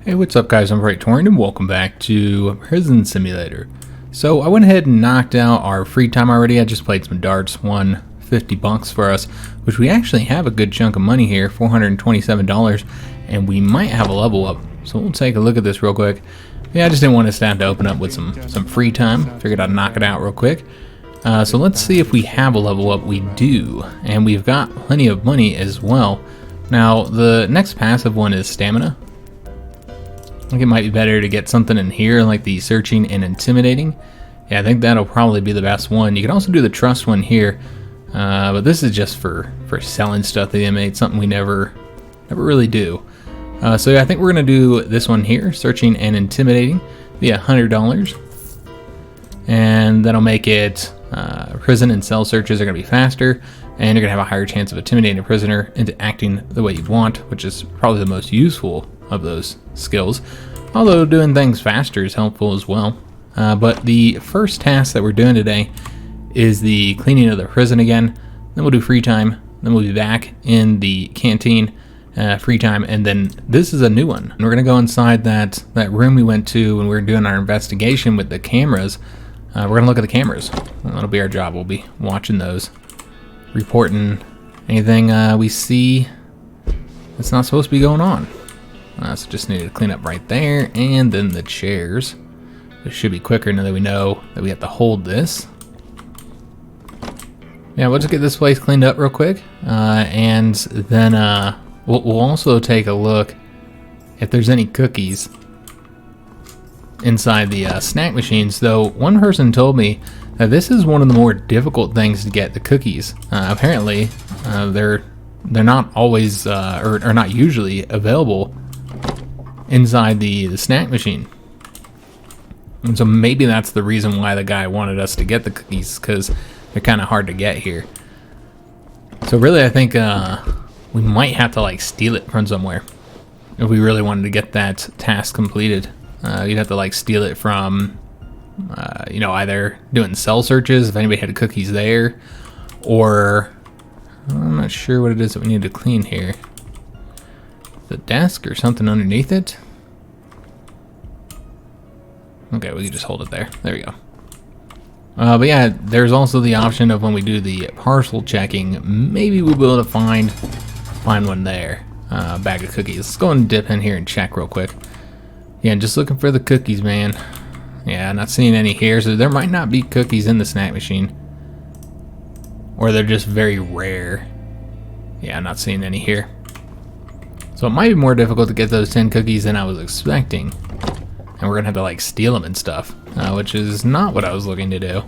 Hey, what's up guys, I'm Praetorian and welcome back to Prison Simulator. So I went ahead and knocked out our free time already. I just played some darts, won 50 bucks for us, which we actually have a good chunk of money here, $427, and we might have a level up. So we'll take a look at this real quick. Yeah, I just didn't want this to have to open up with some free time. Figured I'd knock it out real quick. So let's see if we have a level up. We do, and we've got plenty of money as well. Now, the next passive one is stamina. I think it might be better to get something in here like the searching and intimidating. Yeah, I think that'll probably be the best one. You can also do the trust one here, but this is just for selling stuff to the inmates, something we never really do. So yeah, I think we're gonna do this one here, searching and intimidating, be $100, and that'll make it prison and cell searches are gonna be faster, and you're gonna have a higher chance of intimidating a prisoner into acting the way you want, which is probably the most useful of those skills, although doing things faster is helpful as well. But the first task that we're doing today is the cleaning of the prison again. Then we'll do free time, then we'll be back in the canteen, free time, and then this is a new one. And we're gonna go inside that room we went to when we were doing our investigation with the cameras. We're gonna look at the cameras. That'll be our job. We'll be watching those, reporting anything we see that's not supposed to be going on. So just need to clean up right there, and then the chairs. It should be quicker now that we know that we have to hold this. Yeah, we'll just get this place cleaned up real quick, and then we'll also take a look if there's any cookies inside the snack machines. Though one person told me that this is one of the more difficult things to get, the cookies. Apparently, they're not always or not usually available inside the snack machine, and so maybe that's the reason why the guy wanted us to get the cookies, because they're kind of hard to get here. So really, I think we might have to like steal it from somewhere if we really wanted to get that task completed. You'd have to like steal it from you know, either doing cell searches if anybody had cookies there, or I'm not sure what it is that we need to clean here. The desk or something underneath it. Okay, we can just hold it there. There we go. But yeah, there's also the option of when we do the parcel checking, maybe we'll be able to find one there. Bag of cookies. Let's go and dip in here and check real quick. Yeah, just looking for the cookies, man. Yeah, not seeing any here, so there might not be cookies in the snack machine, or they're just very rare. Yeah, I'm not seeing any here. So it might be more difficult to get those 10 cookies than I was expecting. And we're gonna have to like steal them and stuff, which is not what I was looking to do.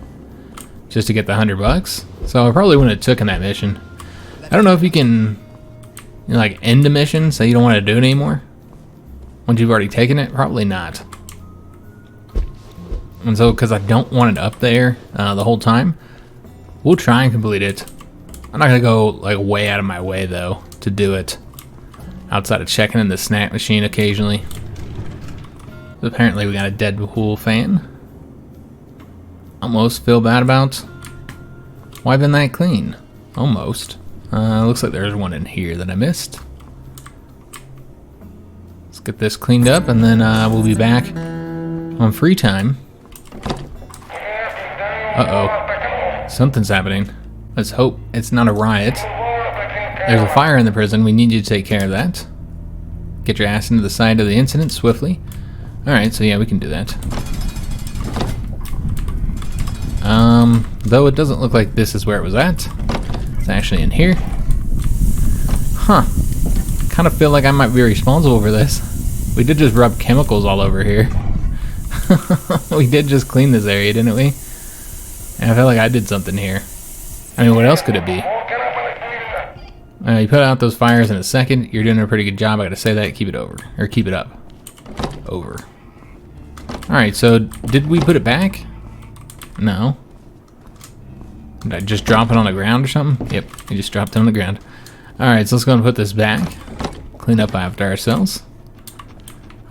Just to get the $100. So I probably wouldn't have taken that mission. I don't know if you can, you know, like end a mission, so you don't want to do it anymore once you've already taken it. Probably not. And so, because I don't want it up there the whole time, we'll try and complete it. I'm not gonna go like way out of my way though to do it, outside of checking in the snack machine occasionally. Apparently we got a Deadpool fan. Almost feel bad about wiping that clean. Almost. Looks like there's one in here that I missed. Let's get this cleaned up, and then we'll be back on free time. Uh-oh. Something's happening. Let's hope it's not a riot. There's a fire in the prison. We need you to take care of that. Get your ass into the side of the incident swiftly. Alright, so yeah, we can do that. Though it doesn't look like this is where it was at. It's actually in here. Huh. Kind of feel like I might be responsible for this. We did just rub chemicals all over here. We did just clean this area, didn't we? And I feel like I did something here. I mean, what else could it be? You put out those fires in a second. You're doing a pretty good job. I gotta say that. Keep it over. Or keep it up. Over. Alright, so did we put it back? No. Did I just drop it on the ground or something? Yep, we just dropped it on the ground. Alright, so let's go and put this back. Clean up after ourselves.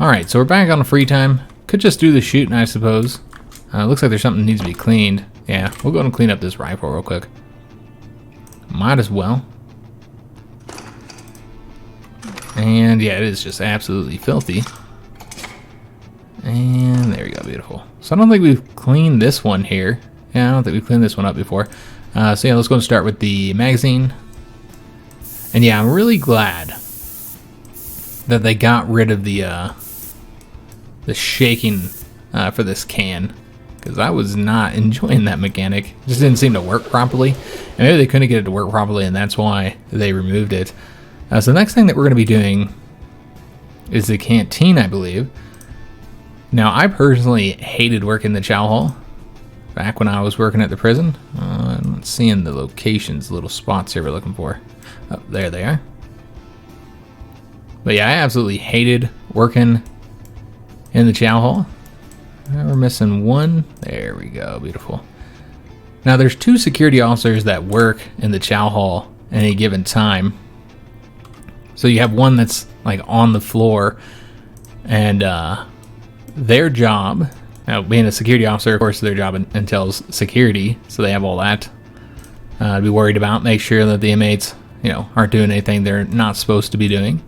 Alright, so we're back on the free time. Could just do the shooting, I suppose. Looks like there's something that needs to be cleaned. Yeah, we'll go and clean up this rifle real quick. Might as well. And yeah, it is just absolutely filthy. And there we go, beautiful. So I don't think we've cleaned this one here. Yeah, I don't think we've cleaned this one up before. So yeah, let's go and start with the magazine. And yeah, I'm really glad that they got rid of the shaking for this can, because I was not enjoying that mechanic. It just didn't seem to work properly. And maybe they couldn't get it to work properly, and that's why they removed it. So the next thing that we're going to be doing is the canteen, I believe. Now, I personally hated working the chow hall back when I was working at the prison. I'm not seeing the locations, the little spots here we're looking for. Oh, there they are. But yeah, I absolutely hated working in the chow hall. We're missing one. There we go, beautiful. Now, there's 2 security officers that work in the chow hall at any given time. So you have one that's like on the floor, and their job, now being a security officer, of course, their job entails security, so they have all that to be worried about. Make sure that the inmates, you know, aren't doing anything they're not supposed to be doing.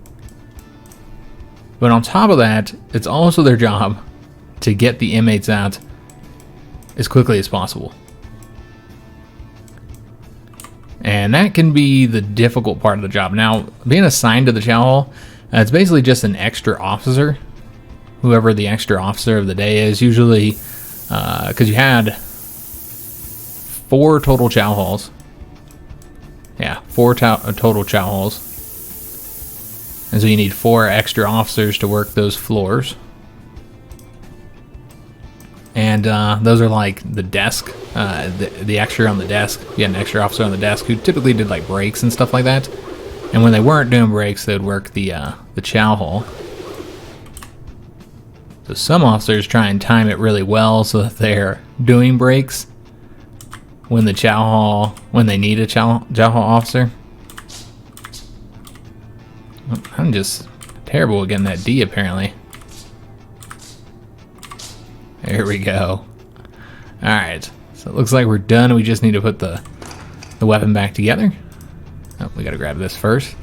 But on top of that, it's also their job to get the inmates out as quickly as possible. And that can be the difficult part of the job. Now, being assigned to the chow hall, it's basically just an extra officer. Whoever the extra officer of the day is, usually, because you had 4 total chow halls. Yeah, 4 total chow halls. And so you need 4 extra officers to work those floors. And those are like the desk, the extra on the desk. You had an extra officer on the desk who typically did like breaks and stuff like that. And when they weren't doing breaks, they would work the chow hall. So some officers try and time it really well so that they're doing breaks when the chow hall, when they need a chow hall officer. I'm just terrible at getting that D apparently. There we go. Alright, so it looks like we're done. We just need to put the weapon back together. Oh, we gotta grab this first.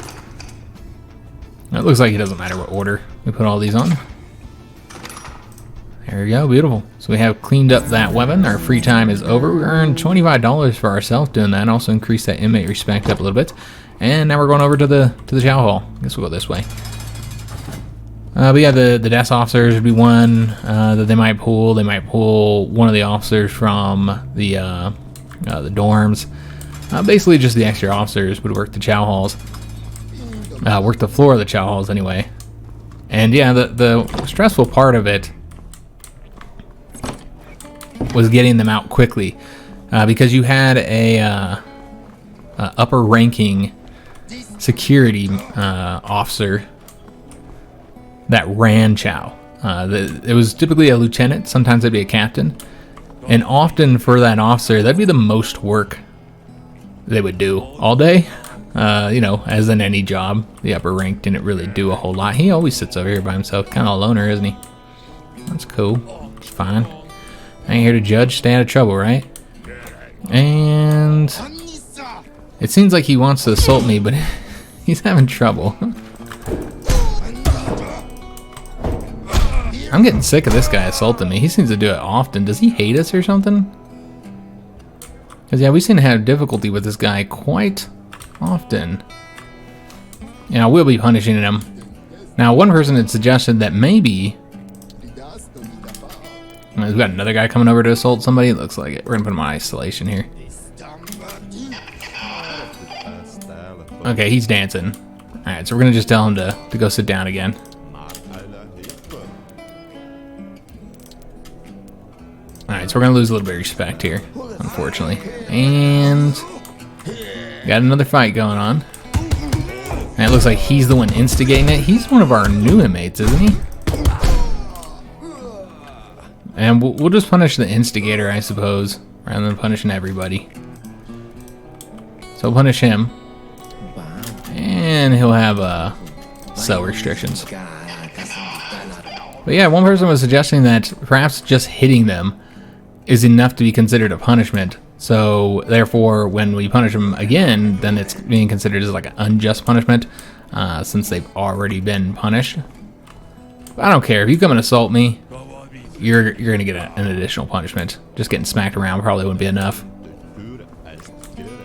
It looks like it doesn't matter what order we put all these on. There we go, beautiful. So we have cleaned up that weapon. Our free time is over. We earned $25 for ourselves doing that. Also increased that inmate respect up a little bit. And now we're going over to the chow hall. I guess we'll go this way. But yeah, the desk officers would be one that they might pull. They might pull one of the officers from the dorms. Basically, just the extra officers would work the chow halls. Work the floor of the chow halls anyway. And yeah, the stressful part of it was getting them out quickly, because you had a upper ranking security officer that ran chow. It was typically a lieutenant, sometimes it'd be a captain, and often for that officer that'd be the most work they would do all day. You know, as in any job, the upper rank didn't really do a whole lot. He always sits over here by himself, kind of a loner, isn't he? That's cool, it's fine. I ain't here to judge, stay out of trouble, right? And it seems like he wants to assault me, but he's having trouble. I'm getting sick of this guy assaulting me. He seems to do it often. Does he hate us or something? Because yeah, we seem to have difficulty with this guy quite often. And I will be punishing him. Now, one person had suggested that maybe we've got another guy coming over to assault somebody. It looks like it. We're gonna put him on isolation here. Okay, he's dancing. Alright, so we're gonna just tell him to go sit down again. Alright, so we're gonna lose a little bit of respect here, unfortunately. And got another fight going on. And it looks like he's the one instigating it. He's one of our new inmates, isn't he? And we'll just punish the instigator, I suppose, rather than punishing everybody. So we'll punish him. And he'll have cell restrictions. But yeah, one person was suggesting that perhaps just hitting them is enough to be considered a punishment. So therefore, when we punish them again, then it's being considered as like an unjust punishment, since they've already been punished. But I don't care. If you come and assault me, you're gonna get an additional punishment. Just getting smacked around probably wouldn't be enough.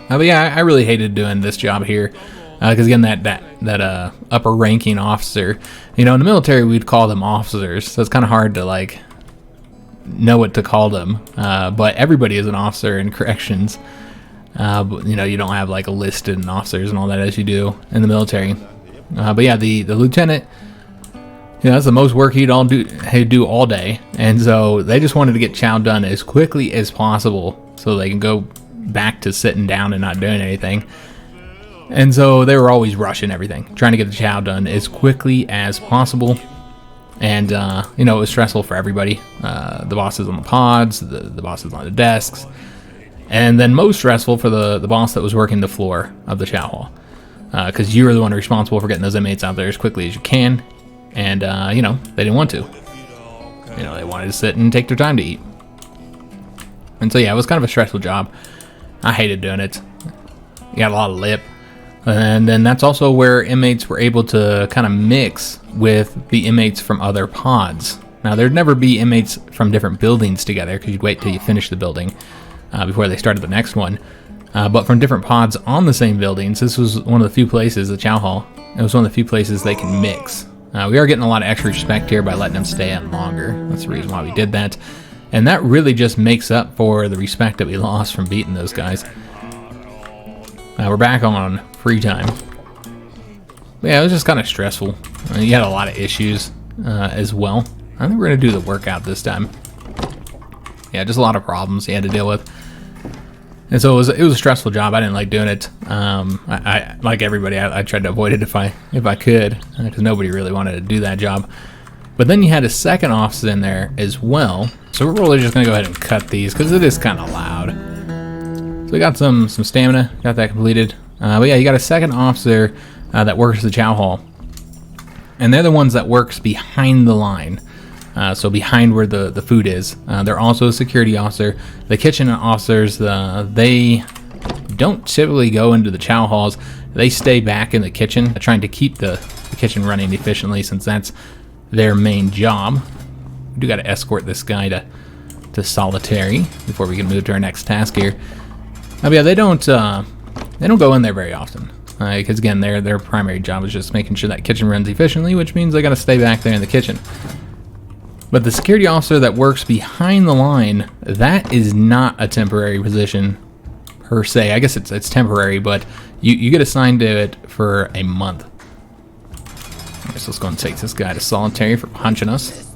But yeah, I really hated doing this job here, because again, that upper ranking officer, you know, in the military we'd call them officers, so it's kind of hard to like know what to call them. But everybody is an officer in corrections. But, you know, you don't have like a listed in officers and all that as you do in the military. But yeah, the lieutenant, you know, that's the most work he'd do all day, and so they just wanted to get chow done as quickly as possible so they can go back to sitting down and not doing anything. And so they were always rushing everything, trying to get the chow done as quickly as possible. And you know, it was stressful for everybody. The bosses on the pods, the bosses on the desks, and then most stressful for the boss that was working the floor of the chow hall, because you were the one responsible for getting those inmates out there as quickly as you can. And you know, they didn't want to. You know, they wanted to sit and take their time to eat. And so yeah, it was kind of a stressful job. I hated doing it. You got a lot of lip. And then that's also where inmates were able to kind of mix with the inmates from other pods. Now, there'd never be inmates from different buildings together, because you'd wait till you finish the building before they started the next one. But from different pods on the same buildings, this was one of the few places, the chow hall, it was one of the few places they can mix. We are getting a lot of extra respect here by letting them stay in longer. That's the reason why we did that. And that really just makes up for the respect that we lost from beating those guys. We're back on free time. But yeah, it was just kind of stressful. You had a lot of issues as well. I think we're going to do the workout this time. Yeah, just a lot of problems you had to deal with. And so it was a stressful job. I didn't like doing it. I like everybody, I tried to avoid it if I could, because nobody really wanted to do that job. But then you had a second officer in there as well. So we're really just going to go ahead and cut these, because it is kind of loud. So we got some stamina, got that completed. But yeah, you got a second officer that works the chow hall. And they're the ones that works behind the line. So behind where the food is. They're also a security officer. The kitchen officers, they don't typically go into the chow halls. They stay back in the kitchen, trying to keep the kitchen running efficiently, since that's their main job. We do got to escort this guy to solitary before we can move to our next task here. But yeah, they don't go in there very often, because again, their primary job is just making sure that kitchen runs efficiently, which means they got to stay back there in the kitchen. But the security officer that works behind the line, that is not a temporary position per se. I guess it's temporary, but you get assigned to it for a month. Alright, so let's go and take this guy to solitary for punching us.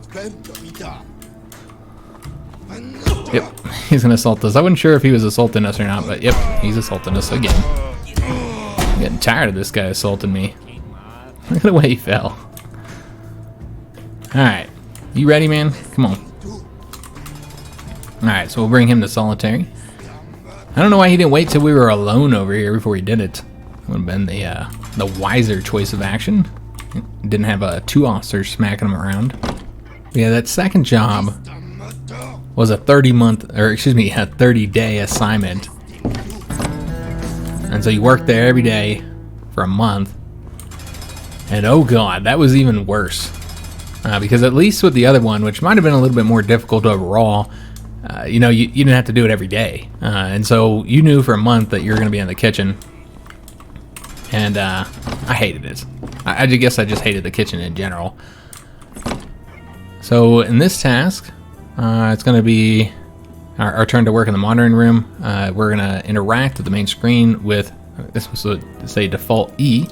Yep, he's gonna assault us. I wasn't sure if he was assaulting us or not, but yep, he's assaulting us again. I'm getting tired of this guy assaulting me. Look at the way he fell. Alright. You ready, man? Come on. Alright, so we'll bring him to solitary. I don't know why he didn't wait till we were alone over here before he did it. Would have been the wiser choice of action. Didn't have two officers smacking him around. But yeah, that second job was a 30-day assignment. And so you worked there every day for a month. And oh god, that was even worse. Because at least with the other one, which might have been a little bit more difficult overall, you know, you didn't have to do it every day. And so you knew for a month that you were going to be in the kitchen. And I hated it. I guess I just hated the kitchen in general. So in this task, it's going to be our turn to work in the monitoring room. We're going to interact with the main screen with, this was say default E.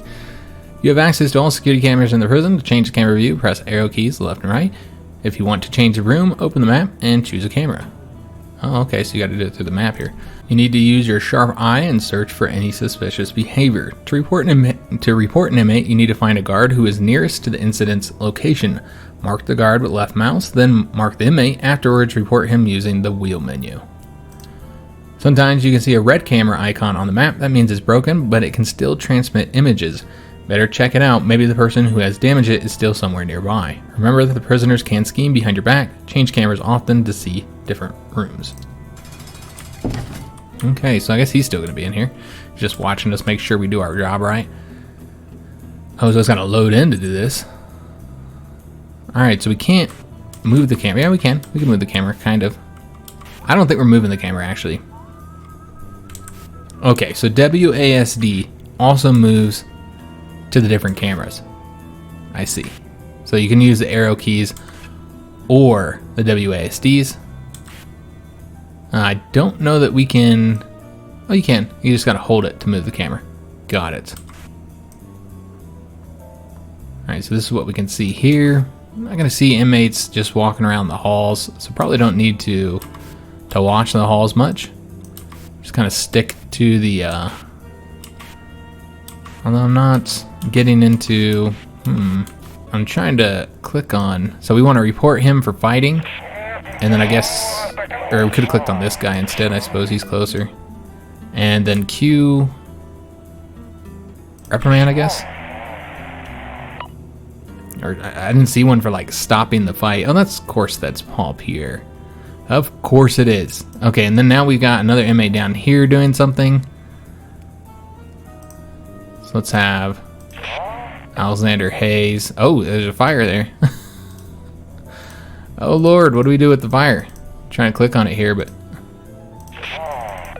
You have access to all security cameras in the prison. To change the camera view, press arrow keys left and right. If you want to change the room, open the map and choose a camera. Oh, okay, so you got to do it through the map here. You need to use your sharp eye and search for any suspicious behavior. To report an inmate, you need to find a guard who is nearest to the incident's location. Mark the guard with left mouse, then mark the inmate. Afterwards, report him using the wheel menu. Sometimes you can see a red camera icon on the map. That means it's broken, but it can still transmit images. Better check it out. Maybe the person who has damaged it is still somewhere nearby. Remember that the prisoners can scheme behind your back. Change cameras often to see different rooms. Okay, so I guess he's still going to be in here. Just watching us make sure we do our job right. I was just going to load in to do this. Alright, so we can't move the camera? Yeah, we can. We can move the camera, kind of. I don't think we're moving the camera, actually. Okay, so WASD also moves to the different cameras. I see. So you can use the arrow keys or the WASDs. I don't know that we can... Oh, you can. You just gotta hold it to move the camera. Got it. Alright, so this is what we can see here. I'm not gonna see inmates just walking around the halls, so probably don't need to watch the halls much. Just kind of stick to the... Although I'm not getting into... I'm trying to click on... So we want to report him for fighting. And then I guess... Or we could have clicked on this guy instead. I suppose he's closer. And then Q... Reprimand, I guess? Or I didn't see one for like stopping the fight. Oh, that's... Of course that's Paul Pierre. Of course it is. Okay, and then now we got another inmate down here doing something. So let's have Alexander Hayes. Oh, there's a fire there. Oh Lord, what do we do with the fire? I'm trying to click on it here, but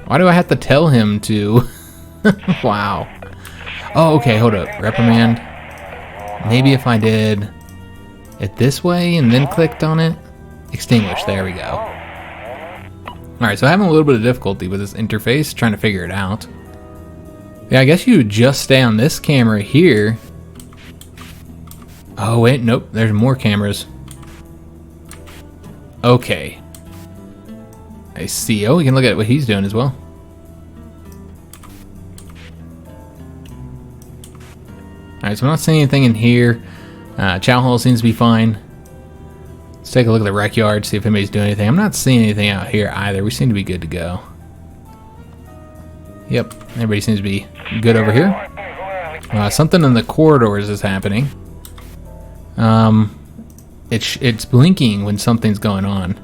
why do I have to tell him to? Wow. Oh, okay, hold up. Reprimand. Maybe if I did it this way and then clicked on it. Extinguish, there we go. Alright, so I'm having a little bit of difficulty with this interface, trying to figure it out. Yeah, I guess you would just stay on this camera here. Oh wait, nope, there's more cameras. Okay. I see. Oh, we can look at what he's doing as well. Alright, so I'm not seeing anything in here. Chow hall seems to be fine. Let's take a look at the rec yard, see if anybody's doing anything. I'm not seeing anything out here either. We seem to be good to go. Yep, everybody seems to be good over here. Something in the corridors is happening. It's blinking when something's going on.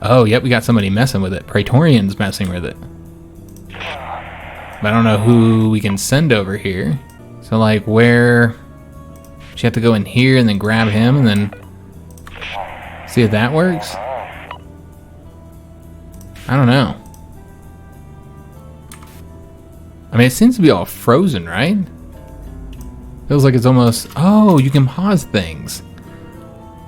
Oh, yep, we got somebody messing with it. Praetorian's messing with it. But I don't know who we can send over here. So, like, where... She have to go in here and then grab him and then... See if that works? I don't know. I mean, it seems to be all frozen, right? Feels like it's almost... Oh, you can pause things.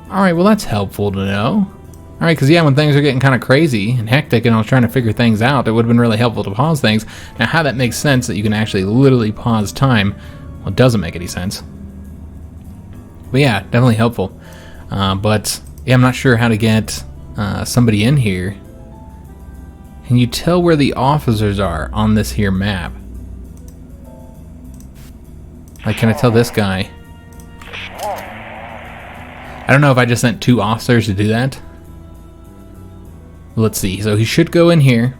Alright, well that's helpful to know. Alright, because yeah, when things are getting kind of crazy and hectic and I was trying to figure things out, it would have been really helpful to pause things. Now, how that makes sense that you can actually literally pause time, well, it doesn't make any sense. But yeah, definitely helpful. But... Yeah, I'm not sure how to get somebody in here. Can you tell where the officers are on this here map? Like, can I tell this guy? I don't know if I just sent 2 officers to do that. Let's see. So he should go in here.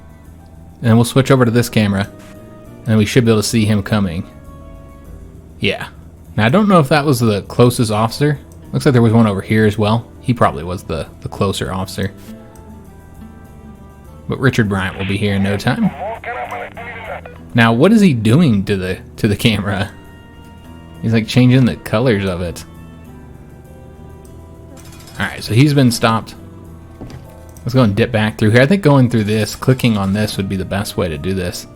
And then we'll switch over to this camera. And then we should be able to see him coming. Yeah. Now, I don't know if that was the closest officer. Looks like there was one over here as well. He probably was the closer officer. But Richard Bryant will be here in no time. Now, what is he doing to the camera? He's like changing the colors of it. Alright, so he's been stopped. Let's go and dip back through here. I think going through this, clicking on this would be the best way to do this.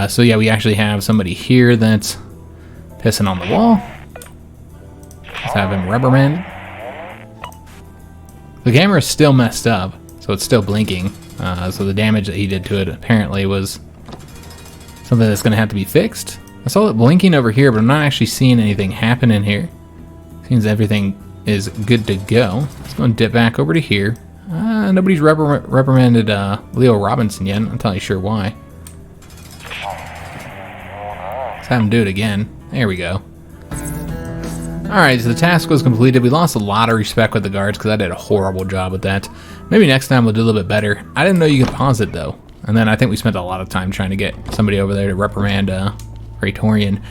So yeah, we actually have somebody here that's pissing on the wall. Let's have him rubberman. The camera is still messed up, so it's still blinking. So the damage that he did to it apparently was something that's going to have to be fixed. I saw it blinking over here, but I'm not actually seeing anything happen in here. Seems everything is good to go. Let's go and dip back over to here. Nobody's reprimanded Leo Robinson yet. I'm not entirely sure why. Let's have him do it again. There we go. Alright, so the task was completed. We lost a lot of respect with the guards because I did a horrible job with that. Maybe next time we'll do a little bit better. I didn't know you could pause it though. And then I think we spent a lot of time trying to get somebody over there to reprimand Praetorian.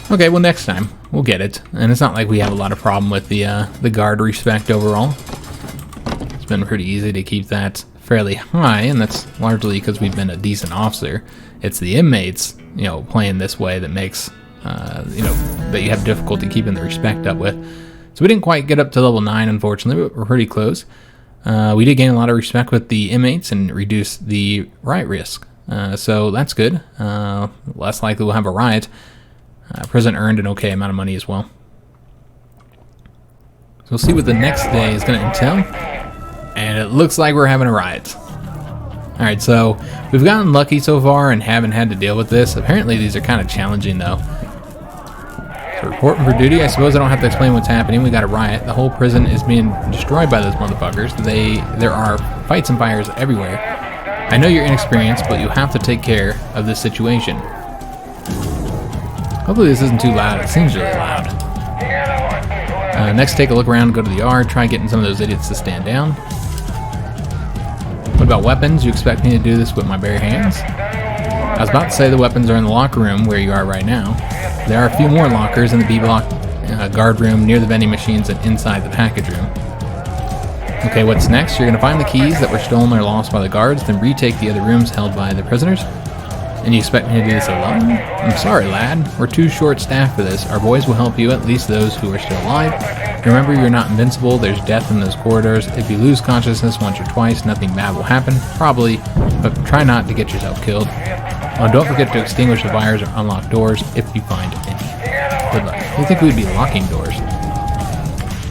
Okay, well next time we'll get it. And it's not like we have a lot of problem with the guard respect overall. It's been pretty easy to keep that fairly high, and that's largely because we've been a decent officer. It's the inmates, you know, playing this way that makes... you know, that you have difficulty keeping the respect up with. So we didn't quite get up to level 9, unfortunately, but we're pretty close. We did gain a lot of respect with the inmates and reduce the riot risk. So that's good. Less likely we'll have a riot. Prison earned an okay amount of money as well. So we'll see what the next day is going to entail. And it looks like we're having a riot. Alright, so we've gotten lucky so far and haven't had to deal with this. Apparently these are kind of challenging though. So reporting for duty, I suppose I don't have to explain what's happening. We got a riot. The whole prison is being destroyed by those motherfuckers. There are fights and fires everywhere. I know you're inexperienced, but you have to take care of this situation. Hopefully this isn't too loud. It seems really loud. Next, take a look around, go to the yard, try getting some of those idiots to stand down. What about weapons? You expect me to do this with my bare hands? I was about to say the weapons are in the locker room where you are right now. There are a few more lockers in the B-block guard room near the vending machines and inside the package room. Okay, what's next? You're going to find the keys that were stolen or lost by the guards, then retake the other rooms held by the prisoners. And you expect me to do this alone? I'm sorry, lad. We're too short-staffed for this. Our boys will help you, at least those who are still alive. Remember, you're not invincible. There's death in those corridors. If you lose consciousness once or twice, nothing bad will happen. Probably, but try not to get yourself killed. Oh, don't forget to extinguish the fires or unlock doors if you find any. Good luck. You'd think we'd be locking doors.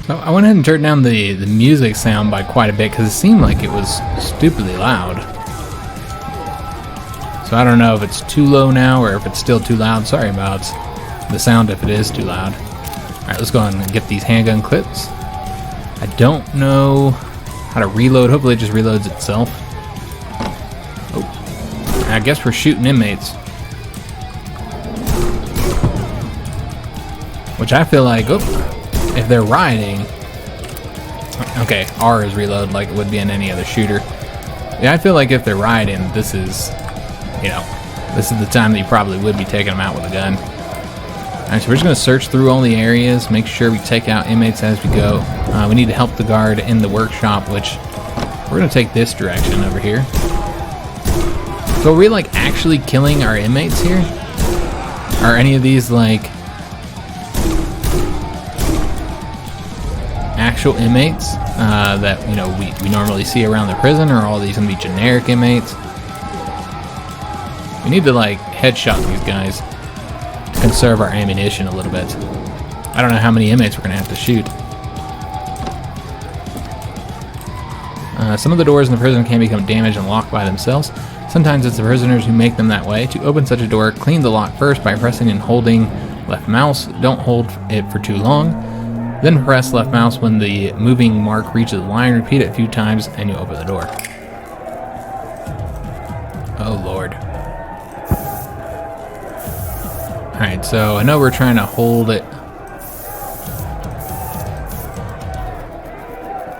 So I went ahead and turned down the music sound by quite a bit because it seemed like it was stupidly loud. So I don't know if it's too low now or if it's still too loud. Sorry about the sound if it is too loud. Alright, let's go ahead and get these handgun clips. I don't know how to reload. Hopefully it just reloads itself. Oh, I guess we're shooting inmates. Which I feel like, if they're rioting... Okay, R is reload like it would be in any other shooter. Yeah, I feel like if they're rioting, this is... this is the time that you probably would be taking them out with a gun. Alright, so we're just going to search through all the areas, make sure we take out inmates as we go. We need to help the guard in the workshop, which we're going to take this direction over here. So are we like actually killing our inmates here? Are any of these like actual inmates that we normally see around the prison, or are all these going to be generic inmates? We need to like headshot these guys to conserve our ammunition a little bit. I don't know how many inmates we're going to have to shoot. Some of the doors in the prison can become damaged and locked by themselves. Sometimes it's the prisoners who make them that way. To open such a door, clean the lock first by pressing and holding left mouse. Don't hold it for too long. Then press left mouse when the moving mark reaches the line. Repeat it a few times and you open the door. Oh Lord. Alright, so I know we're trying to hold it.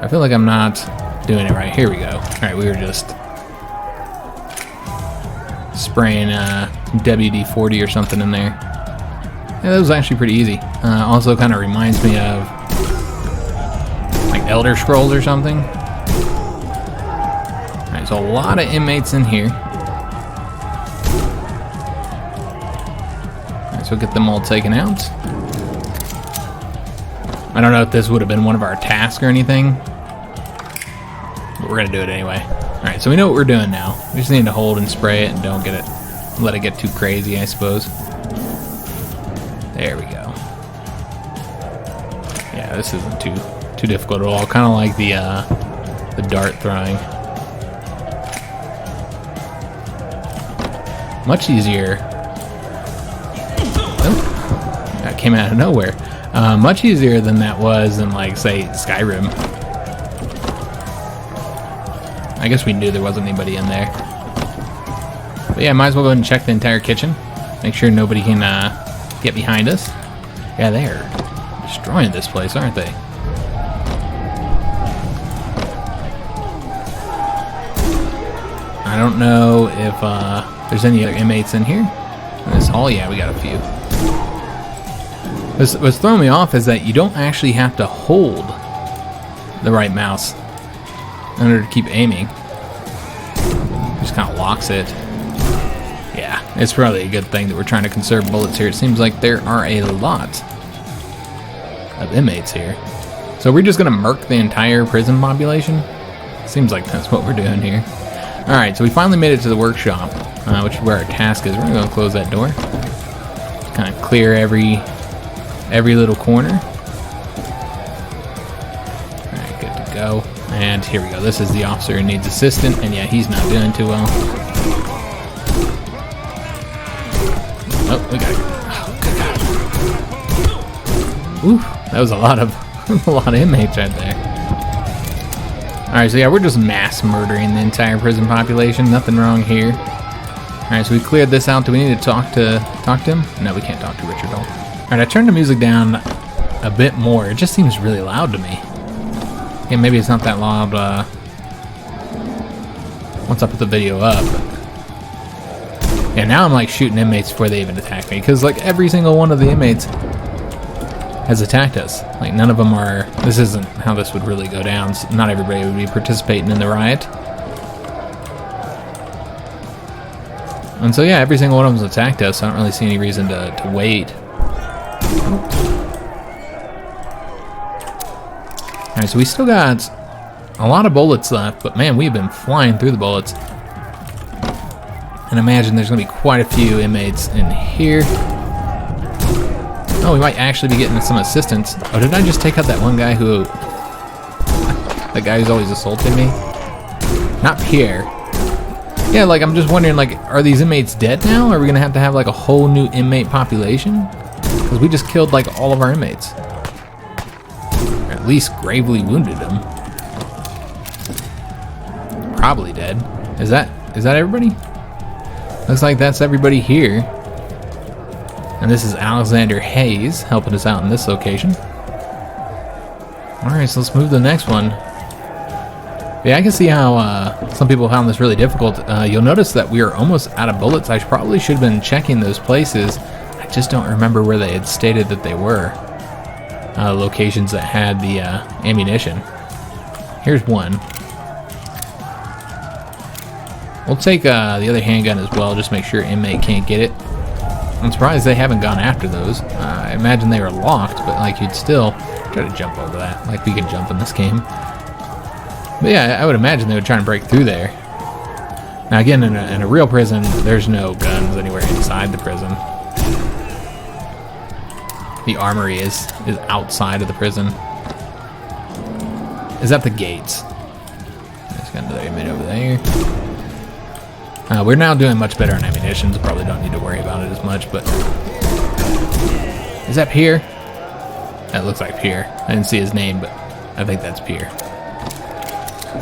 I feel like I'm not doing it right. Here we go. Alright, we were just spraying WD-40 or something in there. Yeah, that was actually pretty easy. Also kind of reminds me of like Elder Scrolls or something. Alright, so a lot of inmates in here. So get them all taken out. I don't know if this would have been one of our tasks or anything, but we're gonna do it anyway. Alright, so we know what we're doing now. We just need to hold and spray it and don't let it get too crazy, I suppose. There we go. Yeah, this isn't too difficult at all. Kind of like the dart throwing. Much easier. That came out of nowhere. Much easier than that was in, like, say, Skyrim. I guess we knew there wasn't anybody in there. But yeah, might as well go ahead and check the entire kitchen. Make sure nobody can get behind us. Yeah, they're destroying this place, aren't they? I don't know if there's any other inmates in here. In this hall, yeah, we got a few. What's throwing me off is that you don't actually have to hold the right mouse in order to keep aiming. It just kind of locks it. Yeah, it's probably a good thing that we're trying to conserve bullets here. It seems like there are a lot of inmates here. So we're just gonna murk the entire prison population? Seems like that's what we're doing here. Alright, so we finally made it to the workshop, which is where our task is. We're gonna go close that door. Kind of clear every little corner. Alright, good to go. And here we go. This is the officer who needs assistance, and yeah, he's not doing too well. Oh, we got it. Oh, good God. Ooh, that was a lot of inmates right there. Alright, so yeah, we're just mass murdering the entire prison population. Nothing wrong here. Alright, so we cleared this out. Do we need to talk to him? No, we can't talk to Richard. Alright, I turned the music down a bit more. It just seems really loud to me. Yeah, maybe it's not that loud once I put the video up. But yeah, now I'm like shooting inmates before they even attack me, because like every single one of the inmates has attacked us. Like none of them are. This isn't how this would really go down. So not everybody would be participating in the riot. And so yeah, every single one of them's attacked us. So I don't really see any reason to wait. Alright, so we still got a lot of bullets left, but man, we've been flying through the bullets. And imagine there's going to be quite a few inmates in here. Oh, we might actually be getting some assistance. Oh, did I just take out that one guy who... that guy who's always assaulting me? Not Pierre. Yeah, like, I'm just wondering, like, are these inmates dead now? Are we going to have like a whole new inmate population? Because we just killed, like, all of our inmates. Or at least gravely wounded them. Probably dead. Is that everybody? Looks like that's everybody here. And this is Alexander Hayes helping us out in this location. Alright, so let's move to the next one. Yeah, I can see how some people found this really difficult. You'll notice that we are almost out of bullets. I probably should have been checking those places. I just don't remember where they had stated that they were. Locations that had the ammunition. Here's one. We'll take the other handgun as well, just make sure inmate can't get it. I'm surprised they haven't gone after those. I imagine they were locked, but like you'd still try to jump over that, like we can jump in this game. But yeah, I would imagine they would try and break through there. Now again, in a real prison, there's no guns anywhere inside the prison. The armory is outside of the prison. Is at the gates. There's got another inmate over there. We're now doing much better on ammunition, so probably don't need to worry about it as much, but... Is that Pierre? That looks like Pierre. I didn't see his name, but I think that's Pierre.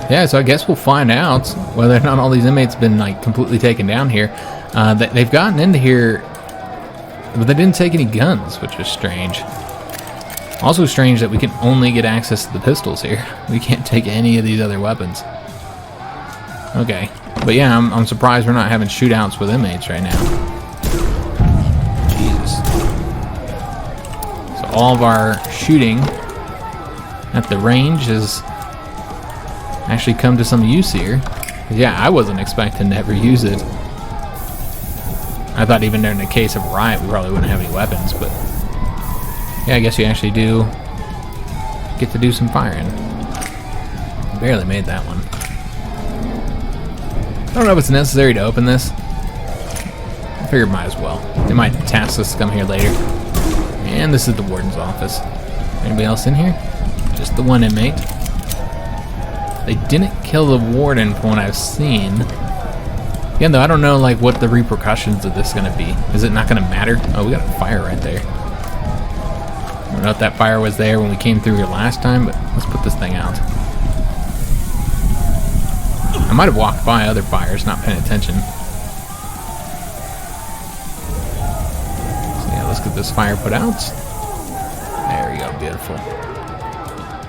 Yeah, so I guess we'll find out whether or not all these inmates have been like completely taken down here. They've gotten into here, but they didn't take any guns, which is strange. Also strange that we can only get access to the pistols here. We can't take any of these other weapons. Okay. But yeah, I'm surprised we're not having shootouts with inmates right now. Jesus. So all of our shooting at the range has actually come to some use here. Yeah, I wasn't expecting to ever use it. I thought even in the case of Riot, we probably wouldn't have any weapons, but... yeah, I guess you actually do get to do some firing. Barely made that one. I don't know if it's necessary to open this. I figured might as well. They might task us to come here later. And this is the warden's office. Anybody else in here? Just the one inmate. They didn't kill the warden from what I've seen. Again, though, I don't know like what the repercussions of this is going to be. Is it not going to matter? Oh, we got a fire right there. I don't know if that fire was there when we came through here last time, but let's put this thing out. I might have walked by other fires, not paying attention. So yeah, let's get this fire put out. There we go, beautiful.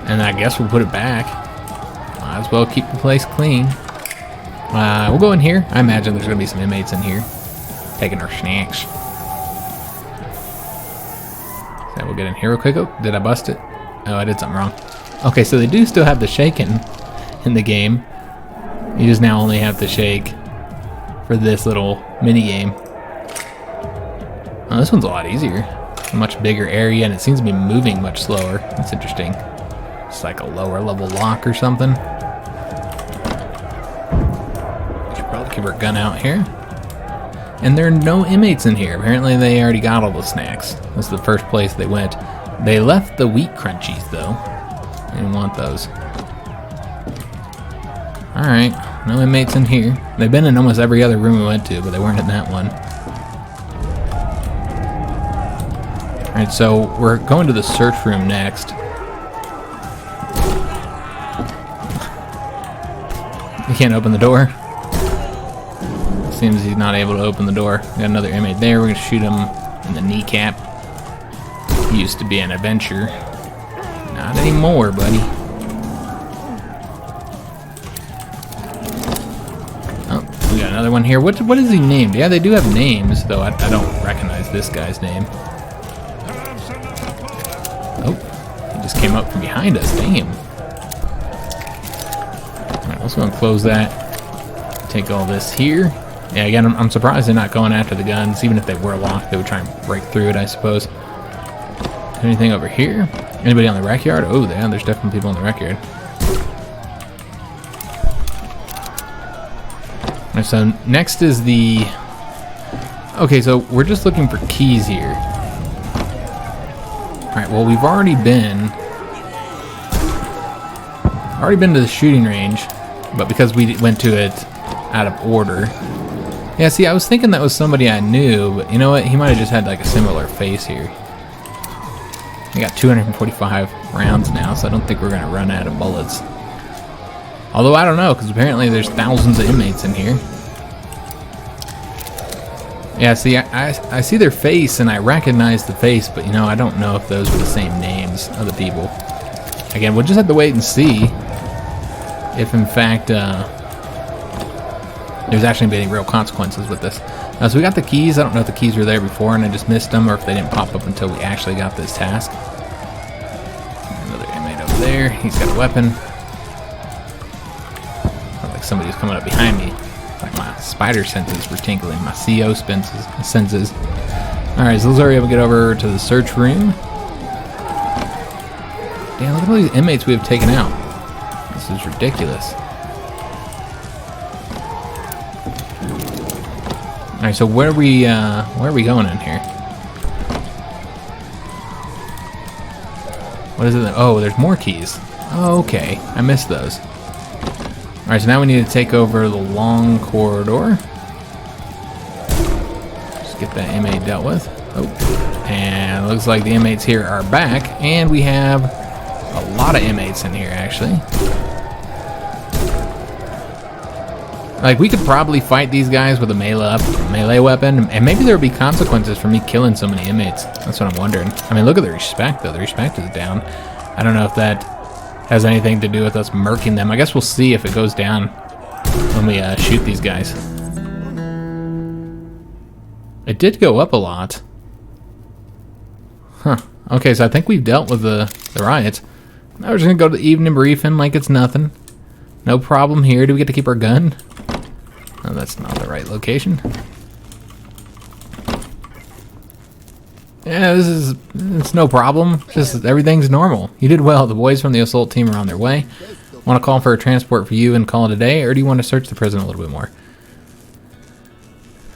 And I guess we'll put it back. Might as well keep the place clean. We'll go in here. I imagine there's going to be some inmates in here taking our snacks. So we'll get in here real quick. Oh, did I bust it? Oh, I did something wrong. Okay, so they do still have the shaken in the game. You just now only have to shake for this little mini game. Oh, this one's a lot easier. a much bigger area, and it seems to be moving much slower. That's interesting. It's like a lower level lock or something. We should probably keep our gun out here. And there are no inmates in here. Apparently they already got all the snacks. That's the first place they went. They left the wheat crunchies though. I didn't want those. Alright, no inmates in here. They've been in almost every other room we went to, but they weren't in that one. Alright, so we're going to the search room next. You can't open the door. Seems he's not able to open the door. Got another inmate there. We're gonna shoot him in the kneecap. He used to be an adventurer. Not anymore, buddy. Oh, we got another one here. What is he named? Yeah, they do have names, though I don't recognize this guy's name. Oh, he just came up from behind us. Damn. Alright, let's go and close that. Take all this here. Yeah, again, I'm surprised they're not going after the guns. Even if they were locked, they would try and break through it, I suppose. Anything over here? Anybody on the rec yard? Oh, yeah, there's definitely people on the rec yard. Alright, so next is the... Okay, so we're just looking for keys here. Alright, well, we've already been to the shooting range, but because we went to it out of order. Yeah, see, I was thinking that was somebody I knew, but you know what? He might have just had like a similar face here. We got 245 rounds now, so I don't think we're going to run out of bullets. Although I don't know, because apparently there's thousands of inmates in here. Yeah, see, I see their face and I recognize the face, but you know, I don't know if those were the same names of the people. Again, we'll just have to wait and see if in fact there's actually going to be any real consequences with this. So we got the keys. I don't know if the keys were there before and I just missed them, or if they didn't pop up until we actually got this task. Another inmate over there. He's got a weapon. Felt like somebody was coming up behind me. Like my spider senses were tingling. My CO senses. Alright, so let's hurry up and get over to the search room. Damn, look at all these inmates we have taken out. This is ridiculous. Alright, so where are we going in here? What is it? Oh, there's more keys. Oh, okay. I missed those. Alright, so now we need to take over the long corridor. Just get that inmate dealt with. Oh, and it looks like the inmates here are back, and we have a lot of inmates in here, actually. Like, we could probably fight these guys with a melee weapon, and maybe there would be consequences for me killing so many inmates. That's what I'm wondering. I mean, look at the respect, though. The respect is down. I don't know if that has anything to do with us murking them. I guess we'll see if it goes down when we shoot these guys. It did go up a lot. Huh. Okay, so I think we've dealt with the riots. Now we're just going to go to the evening briefing like it's nothing. No problem here. Do we get to keep our gun? Oh, that's not the right location. Yeah, it's no problem. Just everything's normal. You did well. The boys from the assault team are on their way. Want to call for a transport for you and call it a day, or do you want to search the prison a little bit more?